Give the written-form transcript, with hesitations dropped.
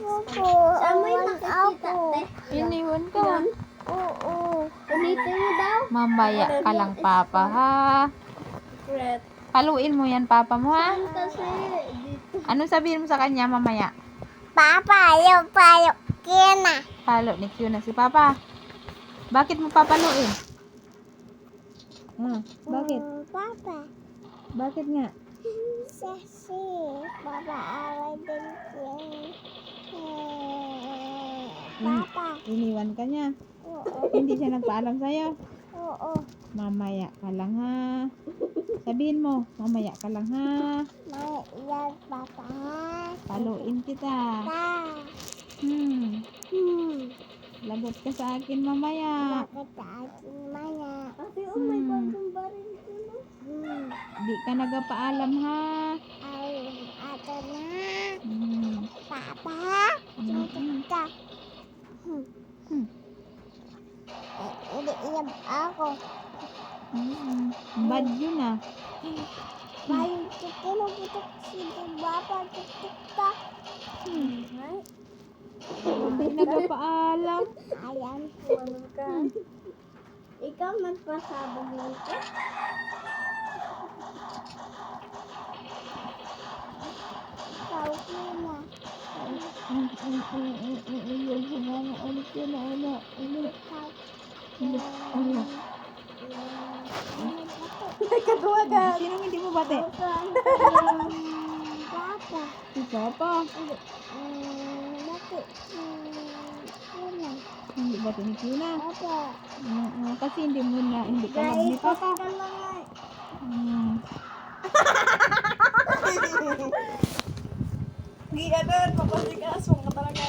Saan mo yung nakikita, te? Iniwan ka. Oo. Ulitin mo daw. Mamaya ka lang, Papa, ha? Red. Paluin mo yan, Papa mo, ha? Saan kasi? Dito. Ano sabihin mo sa kanya mamaya? Papayo, kina. Palo ni Q na si Papa. Bakit mo papaluin? Bakit? Papa. Bakit nga? Sasi. Papa, away din Papa. Iniwan ka niya. Oo. Hindi siya nagpaalam sa'yo. Oo. Mamaya ka lang, ha? Sabihin mo, mamaya ka lang, ha? May iyan, Papa. Paluin kita. Lagot ka sa akin mamaya. Bakit sa akin maya? Kasi may bagong baril ko, no? Di ka nagpaalam, ha? Ay, ato na. Papa, Mm. suntok ka. Hindi iyan ako. Bad yun, ah. Bayo, kinukutok si Papa, tuktok ka. Di nagpaalam. Ayan. Ikaw magpasabog lang ko. Ikaw na. Ayun, sumama ulit yun, ano. Nagkagawa ka. Sinong hindi mo bate? Papa. Si Papa. Bakit? Una. Hindi bate ni Tuna. Papa. Kasi hindi ka love ni Papa. Di, ano, papasikas mo ka talaga.